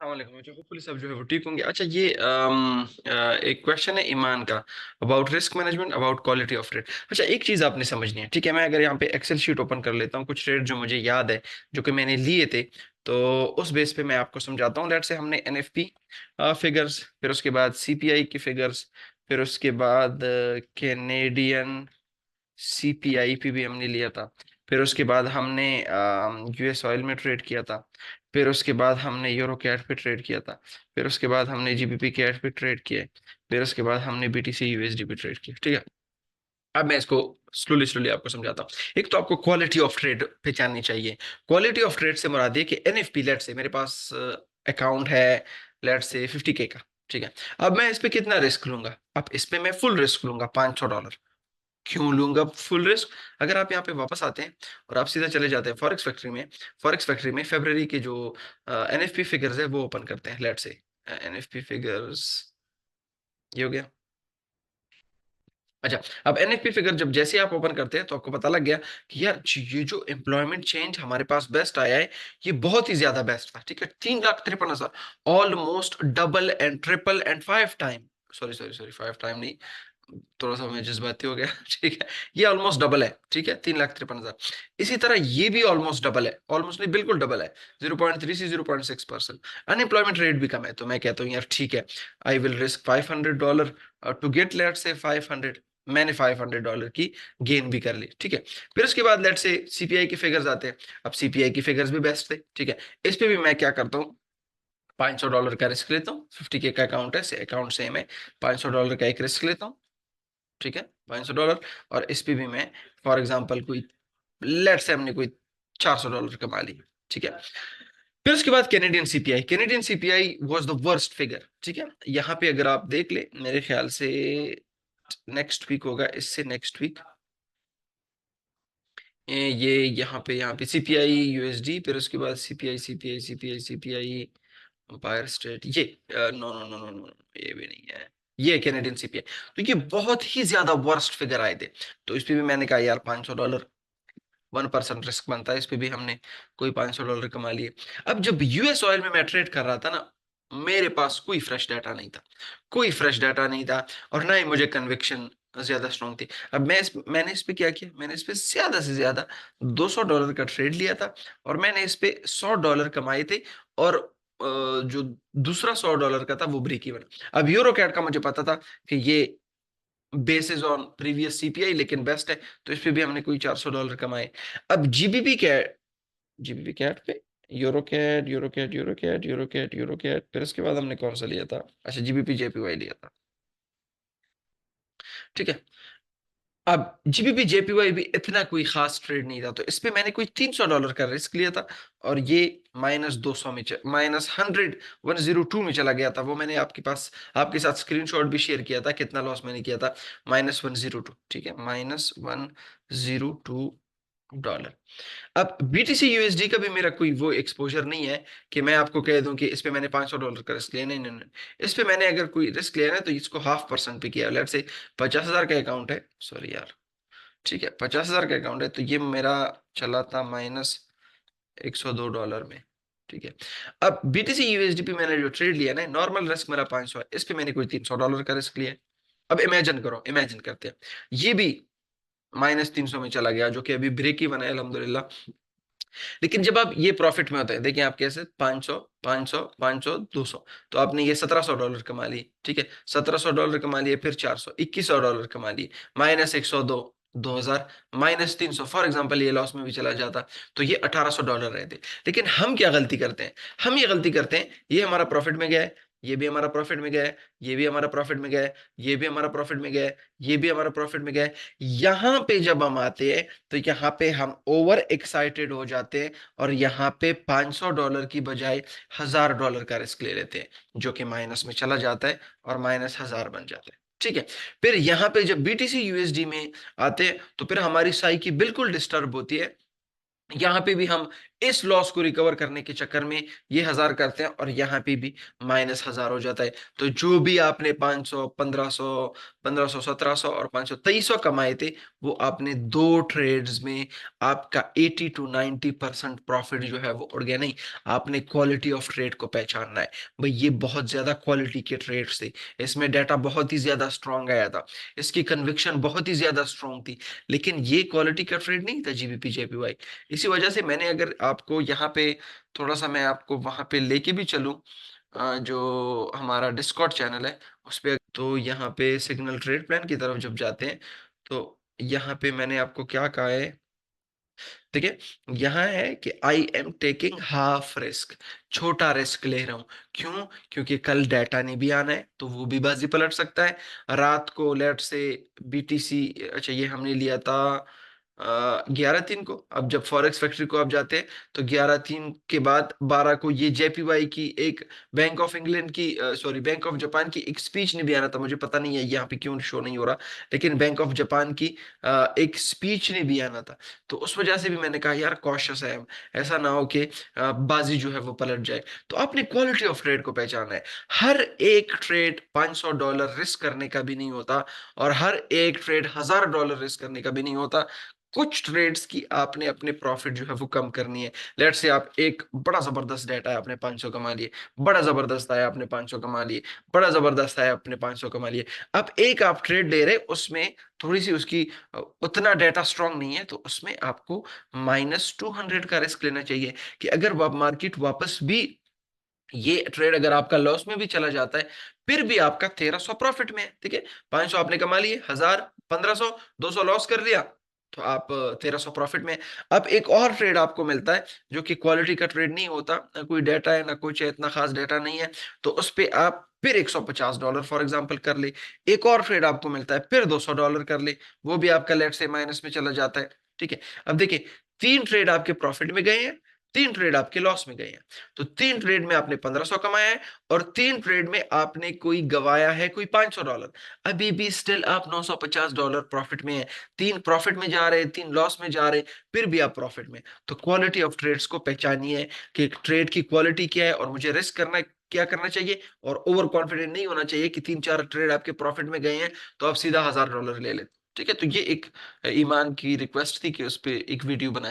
अस्सलामुअलैकुम। अच्छा, होपफुली सब जो है वो ठीक होंगे। अच्छा, ये एक क्वेश्चन है ईमान का, about risk management, about quality of trade. अच्छा, एक चीज़ आपने समझनी है, ठीक है। मैं अगर यहाँ पे एक्सेल शीट ओपन कर लेता हूँ, कुछ ट्रेड जो मुझे याद है, जो कि मैंने लिए थे, तो उस बेस पे मैं आपको समझाता हूँ। लेट से हमने एनएफपी फिगर्स, फिर उसके बाद सीपीआई की फिगर्स, फिर उसके बाद कैनेडियन सीपीआई पे भी हमने लिया था। फिर उसके बाद हमने यूएस ऑयल में ट्रेड किया था। फिर उसके बाद हमने यूरो कैट पे ट्रेड किया था। फिर उसके बाद हमने जीबीपी कैट पे ट्रेड किया। फिर उसके बाद हमने बीटीसी यूएसडी पे ट्रेड किया, ठीक है। अब मैं इसको स्लोली स्लोली आपको समझाता हूँ। एक तो आपको क्वालिटी ऑफ ट्रेड पहचाननी चाहिए। क्वालिटी ऑफ ट्रेड से मुराद है कि एनएफपी, लेट से मेरे पास अकाउंट है, लेट से 50K का, ठीक है। अब मैं इस पे कितना रिस्क लूंगा? अब इस पे मैं फुल रिस्क लूंगा, $500। क्यों लूंगा फुल रिस्क? अगर आप यहाँ पे वापस आते हैं और आप सीधा चले जाते हैं फॉरेक्स फैक्ट्री में, फॉरेक्स फैक्ट्री में फरवरी के जो एनएफपी फिगर्स है वो ओपन करते हैं। लेट से एनएफपी फिगर्स, ये हो गया। अच्छा, अब एनएफपी फिगर जब जैसे आप ओपन करते हैं तो आपको पता लग गया कि यार ये जो एम्प्लॉयमेंट चेंज हमारे पास बेस्ट आया है, ये बहुत ही ज्यादा बेस्ट था, ठीक है। 3,53,000, almost double and triple and 5 time, sorry sorry sorry 5 time नहीं, थोड़ा सा मैं जज्बाती हो गया ठीक है। ये ऑलमोस्ट डबल है, ठीक है, 3,53,000। इसी तरह ये भी ऑलमोस्ट डबल है, ऑलमोस्ट नहीं बिल्कुल डबल है, 0.3 से 0.6%। अनएम्प्लॉयमेंट रेट भी कम है, तो मैं कहता हूँ यार ठीक है, I will risk $500 to get let's say 500। मैंने $500 की गेन भी कर ली, ठीक है। फिर उसके बाद लेट से सीपीआई के फिगर्स आते हैं। अब सीपीआई की फिगर्स भी बेस्ट थे, ठीक है। इस पे भी मैं क्या करता हूँ, $500 का रिस्क लेता हूँ। 50K का अकाउंट है, अकाउंट सेम है, $500 का एक रिस्क लेता हूँ, ठीक है, $500। और इस पे भी मैं फॉर एग्जांपल कोई, लेट से हमने कोई $400 कमा ली, ठीक है। फिर उसके बाद Canadian CPI, Canadian CPI was the worst figure, ठीक है। यहाँ पे अगर आप देख ले, मेरे ख्याल से नेक्स्ट वीक होगा, इससे नेक्स्ट वीक ये यहाँ पे सीपीआई यूएसडी, फिर उसके बाद CPI CPI CPI CPI empire state, ये no no no no no, ये भी नहीं है, ये कैनेडियन सीपीआई। तो ये बहुत ही ज्यादा वर्स्ट फिगर आए थे। तो इस पे भी मैंने कहा यार $500, 1% रिस्क बनता है, इस पे भी हमने कोई $500 कमा लिए। अब जब यूएस ऑयल में मैं ट्रेड कर रहा था ना, मेरे पास कोई फ्रेश डाटा नहीं था, कोई फ्रेश डाटा नहीं था, और ना ही मुझे कन्विक्शन ज्यादा स्ट्रांग थी। अब मैंने इस पे क्या किया, मैंने इस पे ज्यादा से ज्यादा $200 का ट्रेड लिया था, और मैंने इस पे $100 कमाए थे। और जो दूसरा $100 का था वो ब्रेक इवन। अब यूरो कैट का मुझे पता था कि ये बेसिस ऑन प्रीवियस सीपीआई लेकिन बेस्ट है, तो इस पे भी हमने कोई $400 कमाए। अब जीबीपी कैट, जीबीपी कैट पे euro CAD, euro CAD, euro CAD, euro CAD, euro CAD, फिर उसके बाद हमने कौन सा लिया था? अच्छा, जीबीपी जेपीवाई लिया था, ठीक है। अब जीबीपी जेपीवाई भी इतना कोई खास ट्रेड नहीं था, तो इस पे मैंने कोई $300 का रिस्क लिया था, और ये -200 में, -102 में चला गया था। वो मैंने आपके पास, आपके साथ स्क्रीनशॉट भी शेयर किया था, कितना लॉस मैंने किया था, -102, ठीक है, -$102। अब बीटीसी यूएसडी का भी मेरा कोई वो एक्सपोजर नहीं है कि मैं आपको कह दूं कि इस पे मैंने $500 का रिस्क लिया, नहीं नहीं नहीं। इस पे मैंने अगर कोई रिस्क लिया है तो इसको 0.5% पे किया। लेट से 50,000 का अकाउंट है, सॉरी यार, ठीक है, 50,000 का अकाउंट है, तो ये मेरा चला था -$102 में, ठीक है। अब बीटीसी यूएसडी पे मैंने जो ट्रेड लिया ना, नॉर्मल रिस्क मेरा 500 है, इस पे मैंने कोई $300 का रिस्क लिया है। अब इमेजिन करो, इमेजिन करते हैं, ये भी -300 में चला गया, जो कि अभी ब्रेक इवन है अल्हम्दुलिल्लाह। लेकिन जब आप ये प्रॉफिट में होते हैं, देखिए आप कैसे, 500 500 500 200, तो आपने ये $1,700 कमा लिए, ठीक है। $1,700 कमा लिए, फिर 400, $2,100 कमा लिए, -102, 2,000, -300, फॉर एग्जांपल ये लॉस में भी चला जाता, तो ये $1,800 रहते। लेकिन हम क्या गलती करते हैं, हम ये गलती करते हैं, ये हमारा प्रॉफिट में गया है, ये भी हमारा प्रॉफिट में गया है, ये भी हमारा प्रॉफिट में गया है, ये भी हमारा प्रॉफिट में गया है, ये भी हमारा प्रॉफिट में गया है। यहां पे जब हम आते हैं, तो यहाँ पे हम ओवर एक्साइटेड हो जाते हैं, और यहाँ पे $500 की बजाय $1,000 का रिस्क ले लेते हैं, जो कि माइनस में चला जाता है, और -1,000 बन जाता है, ठीक है। फिर यहाँ पे जब बीटीसी यूएसडी में आते हैं, तो फिर हमारी साइकी बिल्कुल डिस्टर्ब होती है। यहाँ पे भी हम इस लॉस को रिकवर करने के चक्कर में ये 1000 करते हैं और यहाँ पे भी -1000 हो जाता है। तो जो भी आपने 500, 1500, 1500, 1700 और 500, 2300 कमाए थे, वो आपने दो ट्रेड्स में आपका 80 to 90% प्रॉफिट जो है वो उड़ गया। नहीं, आपने क्वालिटी ऑफ ट्रेड को पहचानना है। भाई ये बहुत ज्यादा क्वालिटी के ट्रेड्स थे, इसमें डाटा बहुत ही ज्यादा स्ट्रांग आया था, इसकी कन्विक्शन बहुत ही ज्यादा स्ट्रांग थी, लेकिन ये क्वालिटी का ट्रेड नहीं था जीबीपी जेपीवाई। इसी वजह से मैंने, अगर आपको यहाँ पे थोड़ा सा मैं आपको वहां पे लेके भी चलूं, जो हमारा डिस्कॉर्ड चैनल है उस पे, तो यहाँ पे सिग्नल ट्रेड प्लान की तरफ जब जाते हैं तो यहाँ पे मैंने आपको क्या कहा है, ठीक है, यहाँ है कि I am taking half risk, छोटा रिस्क ले रहा हूं। क्यों? क्योंकि कल डाटा नहीं भी आना है तो वो भी बाजी पलट सकता है। रात को लेट से बीटीसी, अच्छा ये हमने लिया था 11/3 को। अब जब फॉरेक्स फैक्ट्री को आप जाते हैं तो 11/3 के बाद 12 को ये जेपीवाई की एक, बैंक ऑफ इंग्लैंड की, सॉरी बैंक ऑफ जापान की एक स्पीच नहीं भी आना था, मुझे पता नहीं है यहाँ पे क्यों शो नहीं हो रहा, लेकिन बैंक ऑफ जापान की एक स्पीच ने भी आना था। तो उस वजह से भी मैंने कहा यार कॉशियस है हम, ऐसा ना हो कि बाजी जो है वो पलट जाए। तो आपने क्वालिटी ऑफ ट्रेड को पहचाना है। हर एक ट्रेड $500 रिस्क करने का भी नहीं होता, और हर एक ट्रेड $1000 रिस्क करने का भी नहीं होता। कुछ ट्रेड्स की आपने अपने प्रॉफिट जो है वो कम करनी है। लेट्स से आप, एक बड़ा जबरदस्त डाटा है आपने 500 कमा लिए, बड़ा जबरदस्त आया आपने 500 कमा लिए, बड़ा जबरदस्त आया आपने 500 कमा लिए। अब एक आप ट्रेड ले रहे, उसमें थोड़ी सी उसकी उतना डाटा स्ट्रांग नहीं है, तो उसमें आपको -200 का रिस्क लेना चाहिए कि अगर मार्केट वापस भी, ये ट्रेड अगर आपका लॉस में भी चला जाता है, फिर भी आपका 1300 प्रॉफिट में है, ठीक है। 500 आपने कमा लिए, 1000, 1500, 200 लॉस कर दिया, तो आप 1300 प्रॉफिट में। अब एक और ट्रेड आपको मिलता है जो कि क्वालिटी का ट्रेड नहीं होता, ना कोई डाटा है ना कुछ है, इतना खास डाटा नहीं है, तो उस पे आप फिर $150 फॉर एग्जांपल कर ले। एक और ट्रेड आपको मिलता है, फिर $200 कर ले, वो भी आपका लेट से माइनस में चला जाता है, ठीक है। अब देखिए, तीन ट्रेड आपके प्रॉफिट में गए हैं, तीन ट्रेड आपके लॉस में गए हैं। तो तीन ट्रेड में आपने 1500 कमाया है, और तीन ट्रेड में आपने कोई गवाया है कोई $500। अभी भी स्टिल आप $950 प्रॉफिट में है। तीन प्रॉफिट में जा रहे हैं, तीन लॉस में जा रहे हैं, फिर भी आप प्रॉफिट में। तो क्वालिटी ऑफ ट्रेड्स को पहचानिए कि ट्रेड की क्वालिटी क्या है, और मुझे रिस्क करना क्या करना चाहिए, और ओवर कॉन्फिडेंट नहीं होना चाहिए कि तीन चार ट्रेड आपके प्रॉफिट में गए हैं तो आप सीधा $1000 ले लेते। ठीक है, तो ये एक ईमान की रिक्वेस्ट थी कि उस पर एक वीडियो बनाए।